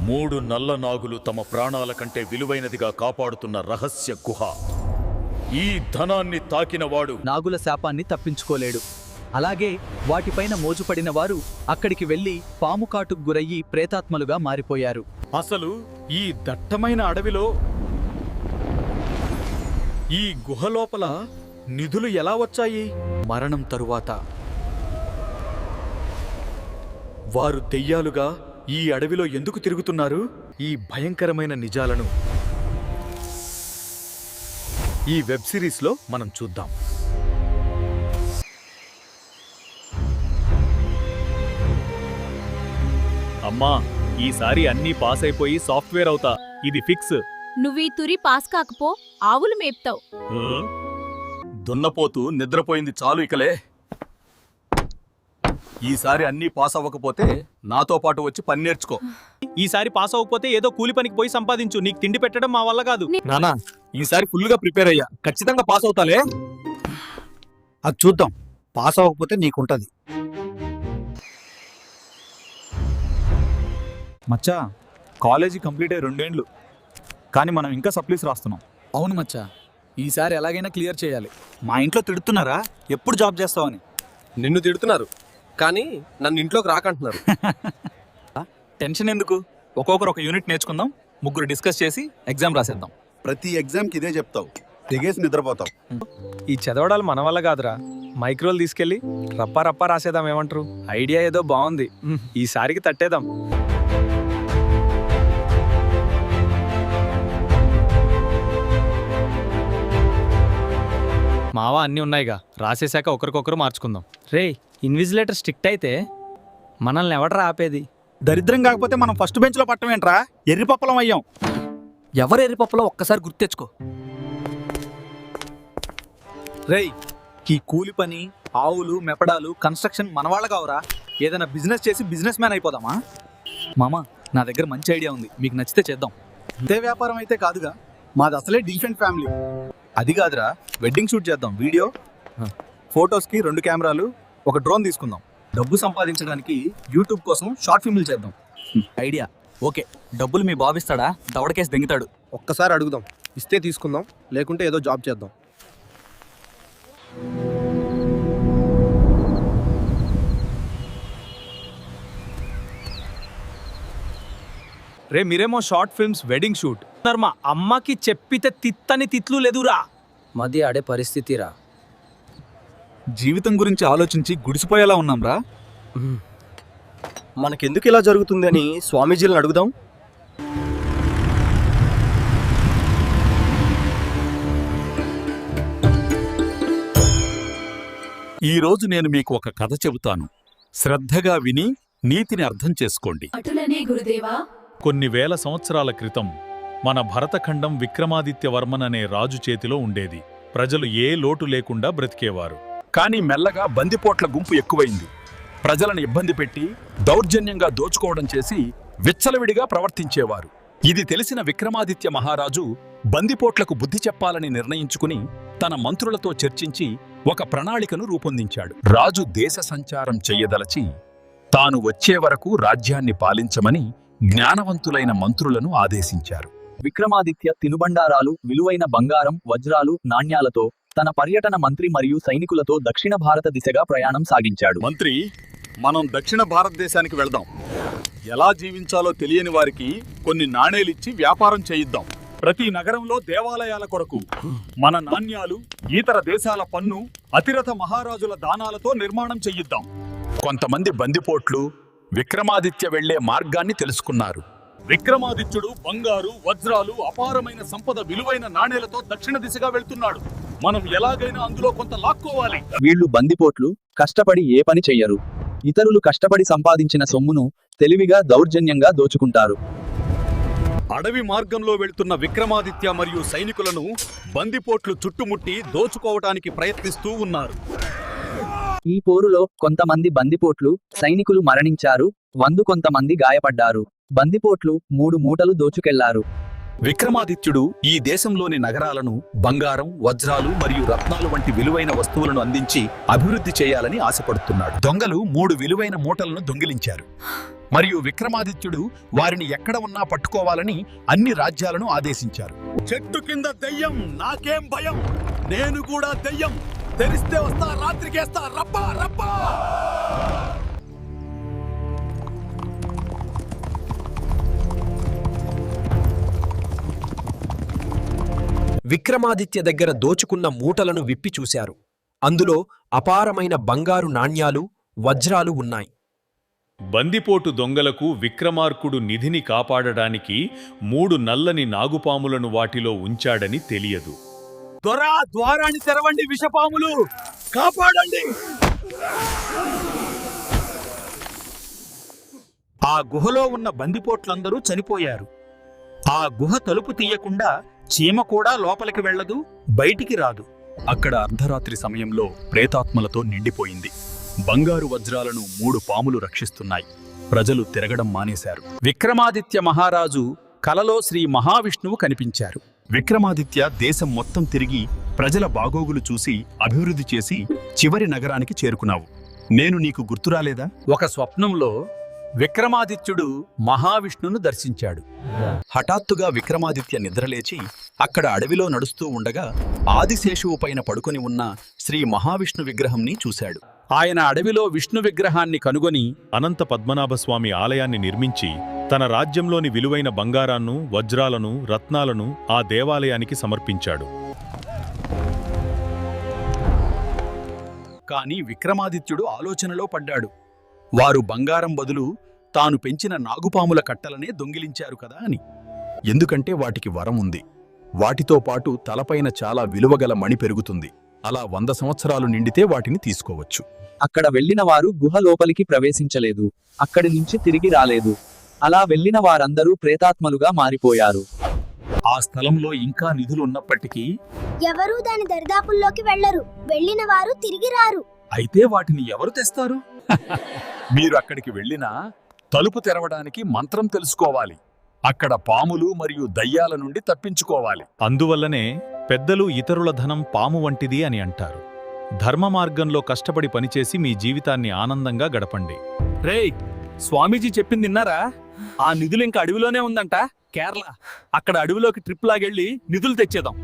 3 నల్ల నాగులు తమ ప్రాణాల కంటే విలువైనదిగా కాపాడుతున్న రహస్య గుహ. ఈ ధనాన్ని తాకినవాడు నాగుల శాపాన్ని తప్పించుకోలేడు. అలాగే వాటిపైన మోజుపడిన వారు అక్కడికి వెళ్లి పాము కాటుకు గురయ్యి ప్రేతాత్మలుగా మారిపోయారు. అసలు ఈ దట్టమైన అడవిలో ఈ గుహ లోపల నిధులు ఎలా వచ్చాయి? మరణం తరువాత వారు దెయ్యాలుగా ఈ అడవిలో ఎందుకు తిరుగుతున్నారు? ఈ భయంకరమైన నిజాలను ఈ వెబ్ సిరీస్లో మనం చూద్దాం. అమ్మా, ఈసారి అన్నీ పాస్ అయిపోయి సాఫ్ట్వేర్ అవుతా, ఇది ఫిక్స్. నువ్వీ తురి పాస్ కాకపో ఆవులు మేపుతావు. దున్నపోతూ నిద్రపోయింది చాలు ఇకలే. ఈసారి అన్నీ పాస్ అవ్వకపోతే నాతో పాటు వచ్చి పని నేర్చుకో. ఈసారి పాస్ అవ్వకపోతే ఏదో కూలి పనికి పోయి సంపాదించు, నీకు తిండి పెట్టడం మా వల్ల కాదు. నానా, ఈసారి ఫుల్గా ప్రిపేర్ అయ్యా, ఖచ్చితంగా పాస్ అవుతాలే. అది చూద్దాం, పాస్ అవ్వకపోతే నీకుంటది. మచ్చా, కాలేజీ కంప్లీట్ అయ్యి 2 ఏండ్లు, కానీ మనం ఇంకా సప్లీస్ రాస్తున్నాం. అవును మచ్చా, ఈసారి ఎలాగైనా క్లియర్ చేయాలి. మా ఇంట్లో తిడుతున్నారా ఎప్పుడు జాబ్ చేస్తావని? నిన్ను తిడుతున్నారు కానీ నన్ను ఇంట్లోకి రాకంటున్నారు. టెన్షన్ ఎందుకు? ఒక్కొక్కరు ఒక యూనిట్ నేర్చుకుందాం, 3 డిస్కస్ చేసి ఎగ్జామ్ రాసేద్దాం. ప్రతి ఎగ్జామ్కి ఇదే చెప్తావు, తెగేసి నిద్రపోతావు. ఈ చదవడాలు మన వల్ల కాదురా, మైక్రోలు తీసుకెళ్ళి రప్పా రప్పా రాసేద్దాం. ఏమంటారు? ఐడియా ఏదో బాగుంది, ఈసారికి తట్టేద్దాం. మావా అన్నీ ఉన్నాయిగా, రాసేశాక ఒకరికొకరు మార్చుకుందాం. రే, ఇన్విజిలేటర్ స్ట్రిక్ట్ అయితే మనల్ని ఎవడరా ఆపేది? దరిద్రం కాకపోతే మనం ఫస్ట్ బెంచ్లో పట్టమేంట్రా? ఎర్రిపప్పలం అయ్యాం. ఎవరు ఎర్రిపప్పులో ఒక్కసారి గుర్తెచ్చుకో. రేయ్, ఈ కూలి పని, ఆవులు మెపడాలు, కన్స్ట్రక్షన్ మన వాళ్ళ కావురా. ఏదైనా బిజినెస్ చేసి బిజినెస్ మ్యాన్ అయిపోదామా? మామ, నా దగ్గర మంచి ఐడియా ఉంది, మీకు నచ్చితే చేద్దాం. ఇదే వ్యాపారం అయితే కాదుగా, మాది అసలే డీసెంట్ ఫ్యామిలీ. అది కాదురా, వెడ్డింగ్ షూట్ చేద్దాం. వీడియో, ఫొటోస్కి 2 కెమెరాలు, ఒక డ్రోన్ తీసుకుందాం. డబ్బు సంపాదించడానికి యూట్యూబ్ కోసం షార్ట్ ఫిల్మ్లు చేద్దాం. Idea okay. డబ్బులు మీ బాబిస్తాడా? దవడకేసి దెంగుతాడు. ఒక్కసారి అడుగుదాం, ఇస్తే తీసుకుందాం, లేకుంటే ఏదో జాబ్ చేద్దాం. రే, మీరేమో షార్ట్ ఫిల్మ్స్, వెడ్డింగ్ షూట్. మా అమ్మకి చెప్పితే తిత్తని తిట్లు లేదురా. మది ఆడే పరిస్థితిరా. జీవితం గురించి ఆలోచించి గుడిసిపోయేలా ఉన్నాంరా. మనకెందుకు ఇలా జరుగుతుంది అని స్వామీజీలను అడుగుదాం. ఈరోజు నేను మీకు ఒక కథ చెబుతాను. శ్రద్ధగా విని నీతిని అర్థం చేసుకోండి. కొన్ని వేల సంవత్సరాల క్రితం మన భరతఖండం విక్రమాదిత్యవర్మన్ అనే రాజు చేతిలో ఉండేది. ప్రజలు ఏ లోటు లేకుండా బ్రతికేవారు. కానీ మెల్లగా బందిపోట్ల గుంపు ఎక్కువైంది. ప్రజలను ఇబ్బంది పెట్టి దౌర్జన్యంగా దోచుకోవడం చేసి విచ్చలవిడిగా ప్రవర్తించేవారు. ఇది తెలిసిన విక్రమాదిత్య మహారాజు బందిపోట్లకు బుద్ధి చెప్పాలని నిర్ణయించుకుని తన మంత్రులతో చర్చించి ఒక ప్రణాళికను రూపొందించాడు. రాజు దేశ సంచారం చెయ్యదలచి తాను వచ్చే వరకు రాజ్యాన్ని పాలించమని జ్ఞానవంతులైన మంత్రులను ఆదేశించారు. విక్రమాదిత్య తినుబండారాలు, విలువైన బంగారం, వజ్రాలు, నాణ్యాలతో తన పర్యటన మంత్రి మరియు సైనికులతో దక్షిణ భారత దిశగా ప్రయాణం సాగించాడు. మంత్రి, మనం దక్షిణ భారతదేశానికి వెళ్దాం. ఎలా జీవించాలో తెలియని వారికి కొన్ని నాణేలిచ్చి వ్యాపారం చేయిద్దాం. ప్రతి నగరంలో దేవాలయాల కొరకు మన నాణ్యాలు, ఇతర దేశాల పన్ను, అతిరథ మహారాజుల దానాలతో నిర్మాణం చెయ్యిద్దాం. కొంతమంది బందిపోట్లు విక్రమాదిత్య వెళ్లే మార్గాన్ని తెలుసుకున్నారు. విక్రమాదిత్యుడు బంగారు, వజ్రాలు, అపారమైన సంపద, విలువైన నాణేలతో దక్షిణ దిశగా వెళ్తున్నాడు. మనం ఎలాగైనా అందులో కొంత లాక్కోవాలి. వీళ్ళు బందిపోట్లు కష్టపడి ఏ పని చెయ్యరు. ఇతరులు కష్టపడి సంపాదించిన సొమ్మును తెలివిగా దౌర్జన్యంగా దోచుకుంటారు. అడవి మార్గంలో వెళ్తున్న విక్రమాదిత్య మరియు సైనికులను బందిపోట్లు చుట్టుముట్టి దోచుకోవటానికి ప్రయత్నిస్తూ ఉన్నారు. ఈ పోరులో కొంతమంది బందిపోట్లు సైనికులు మరణించారు, కొంతమంది గాయపడ్డారు. బందిపోట్లు 3 మూటలు దోచుకెళ్లారు. విక్రమాదిత్యుడు ఈ దేశంలోని నగరాలను బంగారం, వజ్రాలు మరియు రత్నాలు వంటి విలువైన వస్తువులను అందించి అభివృద్ధి చేయాలని ఆశపడుతున్నాడు. దొంగలు 3 విలువైన మూటలను దొంగిలించారు. మరియు విక్రమాదిత్యుడు వారిని ఎక్కడ ఉన్నా పట్టుకోవాలని అన్ని రాజ్యాలను ఆదేశించారు. చెట్టు కింద దెయ్యం, నాకేం భయం, నేను కూడా దెయ్యం, తెరిస్తే వస్తా, రాత్రికేస్తా, రప్పా రప్పా. విక్రమాదిత్య దగ్గర దోచుకున్న మూటలను విప్పి చూశారు. అందులో అపారమైన బంగారు నాణ్యాలు, వజ్రాలు ఉన్నాయి. బందిపోటు దొంగలకు విక్రమార్కుడు నిధిని కాపాడడానికి 3 నల్లని నాగుపాములను వాటిలో ఉంచాడని తెలియదు. దొరా, ద్వారాన్ని తెరవండి, విషపాములు కాపాడండి. ఆ గుహలో ఉన్న బందిపోట్లందరూ చనిపోయారు. ఆ గుహ తలుపు తీయకుండా చీమ కూడా లోపలికి వెళ్ళదు, బయటికి రాదు. అక్కడ అర్ధరాత్రి సమయంలో ప్రేతాత్మలతో నిండిపోయింది. బంగారు వజ్రాలను 3 పాములు రక్షిస్తున్నాయి. ప్రజలు తిరగడం మానేశారు. విక్రమాదిత్య మహారాజు కలలో శ్రీ మహావిష్ణువు కనిపించారు. విక్రమాదిత్య దేశం మొత్తం తిరిగి ప్రజల బాగోగులు చూసి అభివృద్ధి చేసి చివరి నగరానికి చేరుకున్నావు. నేను నీకు గుర్తురాలేదా? ఒక స్వప్నంలో విక్రమాదిత్యుడు మహావిష్ణును దర్శించాడు. హఠాత్తుగా విక్రమాదిత్య నిద్రలేచి అక్కడ అడవిలో నడుస్తూ ఉండగా ఆదిశేషువు పైన పడుకొని ఉన్న శ్రీ మహావిష్ణు విగ్రహంని చూశాడు. ఆయన అడవిలో విష్ణు విగ్రహాన్ని కనుగొని అనంత పద్మనాభస్వామి ఆలయాన్ని నిర్మించి తన రాజ్యంలోని విలువైన బంగారాన్ని, వజ్రాలను, రత్నాలను ఆ దేవాలయానికి సమర్పించాడు. కాని విక్రమాదిత్యుడు ఆలోచనలో పడ్డాడు. వారు బంగారం బదులు తాను పెంచిన నాగుపాముల కట్టలనే దొంగిలించారు కదా అని. ఎందుకంటే వాటికి వరం ఉంది. వాటితో పాటు తలపైన చాలా విలువగల మణి పెరుగుతుంది. అలా 100 సంవత్సరాలు నిండితే వాటిని తీసుకోవచ్చు. అక్కడ వెళ్లిన వారు గుహ లోపలికి ప్రవేశించలేదు. అక్కడి నుంచి తిరిగి రాలేదు. అలా వెళ్లిన వారందరూ ప్రేతాత్మలుగా మారిపోయారు. ఆ స్థలంలో ఇంకా నిధులున్నప్పటికీ ఎవరూ దాని దరిదాపుల్లోకి వెళ్లరు. వెళ్లిన వారు తిరిగి రారు. అయితే వాటిని ఎవరు తెస్తారు? మీరు అక్కడికి వెళ్ళినా తలుపు తెరవడానికి మంత్రం తెలుసుకోవాలి. అక్కడ పాములు మరియు దయ్యాల నుండి తప్పించుకోవాలి. అందువల్లనే పెద్దలు ఇతరుల ధనం పాము వంటిది అని అంటారు. ధర్మ మార్గంలో కష్టపడి పనిచేసి మీ జీవితాన్ని ఆనందంగా గడపండి. రేయ్, స్వామీజీ చెప్పింది విన్నారా? ఆ నిధులు ఇంకా అడవిలోనే ఉందంట, కేరళ. అక్కడ అడవిలోకి ట్రిప్ లాగెళ్ళి నిధులు తెచ్చేద్దాం.